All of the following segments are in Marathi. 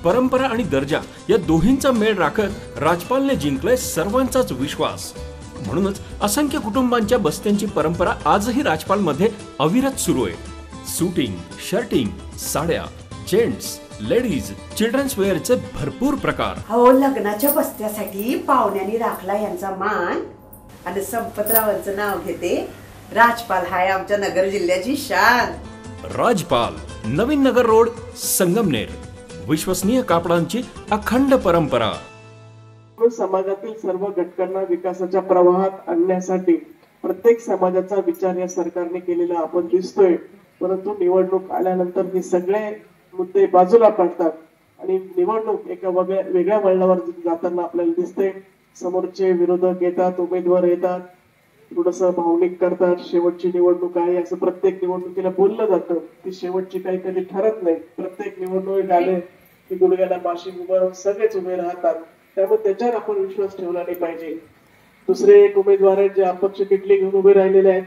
परंपरा आणि दर्जा या दोन्हींचा मेळ राखत राजपालने जिंकलाय सर्वांचाच विश्वास. म्हणूनच असंख्य कुटुंबांच्या बस्त्यांची परंपरा आजही राजपाल मध्ये अविरत सुरू आहे. सूटिंग, शर्टिंग, साड्या, जेंट्स, लेडीज, चिल्ड्रन्स वेअरचे भरपूर प्रकार. हो, लग्नाच्या बस्त्यासाठी पाहुण्यांनी राखला यांचा मान आणि संपतरावांचं नाव घेते. राजपाल हाय आमच्या नगर जिल्ह्याची शान. राजपाल, नवीन नगर रोड, संगमनेर. विश्वसनीय कापडांची अखंड परंपरा. समाजातील सर्व घटकांना विकासाच्या प्रवाहात आणण्यासाठी प्रत्येक समाजाचा विचार या सरकारने केलेला आपण दिसतोय. परंतु निवडणूक आल्यानंतर हे सगळे मुद्दे बाजूला पडतात आणि निवडणूक एका वेगळ्या वळणावर जाताना आपल्याला दिसते. समोरचे विरोधक येतात, उमेदवार येतात, थोडस भावनिक करतात. शेवटची निवडणूक आहे असं प्रत्येक निवडणुकीला बोललं जातं. ती शेवटची काही कधी ठरत नाही. प्रत्येक निवडणूक आले की गुडघ्याला बाशी उभं सगळेच उभे राहतात. त्यामुळे त्याच्यावर आपण विश्वास ठेवला नाही पाहिजे. दुसरे एक उमेदवार आहेत जे अपक्ष किटली घेऊन उभे राहिलेले आहेत.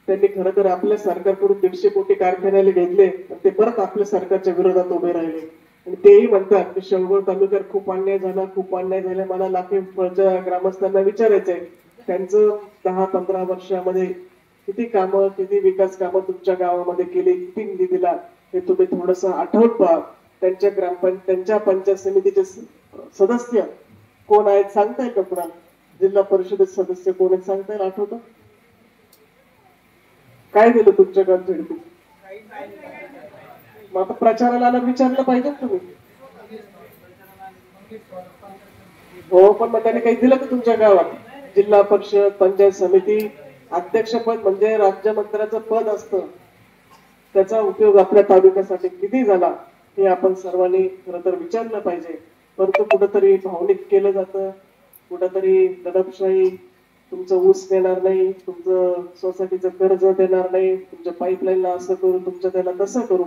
त्यांनी खरं तर आपल्या सरकारकडून 150 कोटी कारखान्याला घेतले, ते परत आपल्या सरकारच्या विरोधात उभे राहिले आणि तेही म्हणतात की शेवगड तालुक्यात खूप अन्याय झाला, खूप अन्याय झाला. मला लाखेच्या ग्रामस्थांना विचारायचंय, त्यांचं 10-15 वर्षामध्ये किती कामं, किती विकास कामं तुमच्या गावामध्ये केली, किती निधी दिला, हे तुम्ही थोडस आठवून पहा. त्यांच्या पंचायत समितीचे सदस्य कोण आहेत सांगताय का? पुन्हा जिल्हा परिषदेत सदस्य कोण आहेत सांगताय? आठवतं काय दिलं तुमच्या गावात झेडपी? मग आता प्रचाराला विचारलं पाहिजे तुम्ही. हो, पण मग त्याने काही दिलं का तुमच्या गावात? जिल्हा परिषद, पंचायत समिती, अध्यक्षपद म्हणजे राज्यमंत्र्याचं पद असतं. त्याचा उपयोग आपल्या तालुक्यासाठी किती झाला हे आपण सर्वांनी खरं तर विचारलं पाहिजे. परंतु कुठंतरी भावनिक केलं जातं, कुठंतरी दडपशाही, तुमचं ऊस देणार नाही, तुमचं सोसायटीचं कर्ज देणार नाही, तुमच्या पाईपलाईनला असं करू, तुमचं त्याला तसं करू,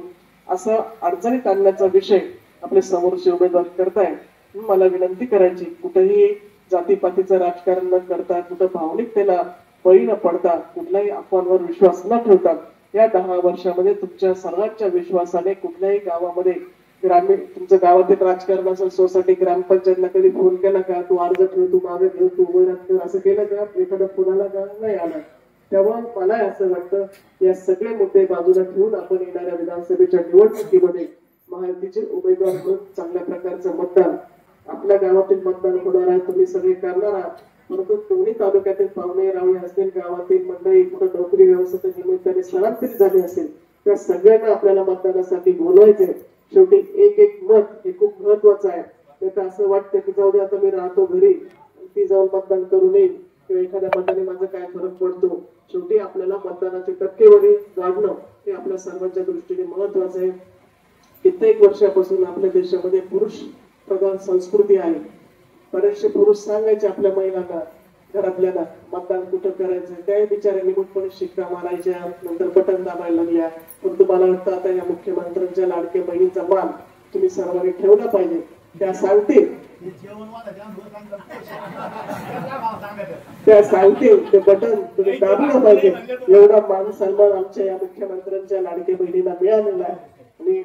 असं अडचणीत आणण्याचा विषय आपले समोरचे उमेदवार करताय. मला विनंती करायची, कुठेही जातीपातीचं राजकारण न करता, कुठं भावनिकतेला बळी न पडता, कुठल्याही अफवांवर विश्वास न ठेवता या 10 वर्षामध्ये तुमच्या सर्वांच्या विश्वासाने कुठल्याही गावामध्ये ग्रामीण तुमचं गावातील राजकारण असेल, सोसायटी, ग्रामपंचायतला कधी फोन केला का? तू अर्ज ठेव, तू मागे ठेव, तू उभे राहतो, असं केलं का? एखाद्या फोनाला का नाही आला? तेव्हा मला असं वाटतं या सगळे मुद्दे बाजूला ठेवून आपण येणाऱ्या विधानसभेच्या निवडणुकीमध्ये महायुतीचे उमेदवार म्हणून चांगल्या प्रकारचं मतदान आपल्या गावातील मतदान होणार आहे. तुम्ही सगळे करणार आहात. परंतु दोन्ही तालुक्यातील पाहुणे रावळे असतील, गावातील मंडळी, कुठं नोकरी व्यवस्थेच्या निमित्ताने स्थलांतरित झाले असेल, त्या सगळ्यांना आपल्याला मतदानासाठी बोलवायचे. शेवटी एक मत हे खूप महत्वाचं आहे. त्याचं असं वाटतं की जाऊ दे आता मी राहतो घरी, ती जाऊन मतदान करू नये किंवा एखाद्या मताने माझा काय फरक पडतो. शेवटी आपल्याला मतदानाची टक्केवारी वाढणं हे आपल्या सर्वांच्या दृष्टीने महत्वाचं आहे. कित्येक वर्षापासून आपल्या देशामध्ये पुरुष प्रधान संस्कृती आहे. बरेचसे पुरुष सांगायचे आपल्या महिलांना, घरातल्याला मतदान कुठं करायचं, त्या बिचाऱ्या निमूटपणे शिक्का मारायच्या, नंतर बटन दाबायला लागल्या. पण तुम्हाला वाटतं आता या मुख्यमंत्र्यांच्या लाडक्या बहिणीचा मान तुम्ही सर्वांनी ठेवला पाहिजे. त्या सांगतील ते बटन तुम्ही दाबलं पाहिजे. एवढा मान सन्मान आमच्या या मुख्यमंत्र्यांच्या लाडक्या बहिणीला मिळालेला आहे. आणि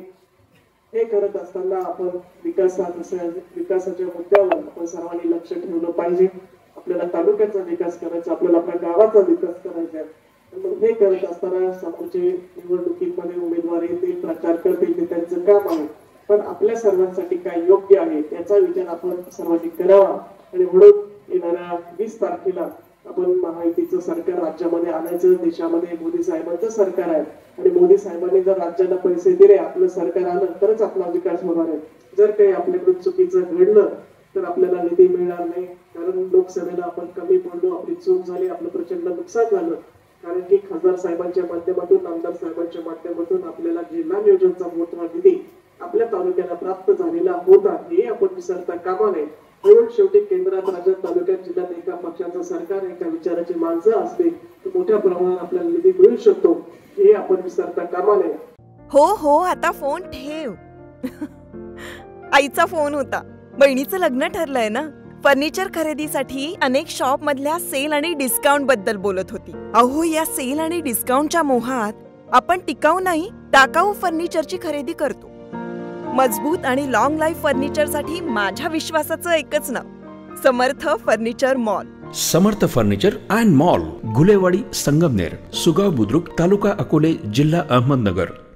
हे करत असताना आपण विकासाच्या मुद्द्यावर आपण सर्वांनी लक्ष ठेवलं पाहिजे. आपल्याला तालुक्याचा विकास करायचा, आपल्याला आपल्या गावाचा विकास करायचा. हे करत असताना समोरचे निवडणुकीमध्ये उमेदवार येतील, प्रचार करतील, ते त्यांचं काम आहे. पण आपल्या सर्वांसाठी काय योग्य आहे याचा विचार आपण सर्वांनी करावा. आणि म्हणून येणाऱ्या 20 तारखेला आपण महायुतीचं सरकार राज्यामध्ये आणायचं. देशामध्ये मोदी साहेबांचं सरकार आहे आणि मोदी साहेबांनी जर राज्याला पैसे दिले, आपलं सरकार आलं तरच आपला विकास होणार आहे. जर काही आपल्याकडून चुकीचं घडलं तर आपल्याला निधी मिळणार नाही. कारण लोकसभेला आपण कमी पडलो, आपली चूक झाली, आपलं प्रचंड नुकसान झालं. कारण की खासदार साहेबांच्या माध्यमातून, आमदार साहेबांच्या माध्यमातून आपल्याला जिल्हा नियोजनचा मोठा निधी आपल्या तालुक्याला प्राप्त झालेला होता, हे आपण विसरता कामा नये. म्हणून शेवटी केंद्रात, राज्यात, तालुक्यात, जिल्ह्यात एका पक्षाचं सरकार, एका विचाराची माणसं असते तर मोठ्या प्रमाणात आपल्याला निधी मिळू शकतो, हे आपण विसरता कामा नये. हो, आता फोन ठेव. आईचा फोन होता. बहिणीचं लग्न ठरलंय ना, फर्निचर खरेदीसाठी अनेक शॉप मधल्या सेल आणि डिस्काउंट बद्दल बोलत होती. अहो, या सेल आणि डिस्काउंटच्या मोहात आपण टिकाऊ नाही, टाकाऊ फर्निचरची खरेदी करतो. मजबूत आणि लॉंग लाईफ फर्निचरसाठी माझ्या विश्वासाचं एकच नाव, Samarth furniture mall. Samarth furniture and mall, Gulewadi, Sangamner, Sugaon Budruk, taluka Akole, जिल्हा अहमदनगर.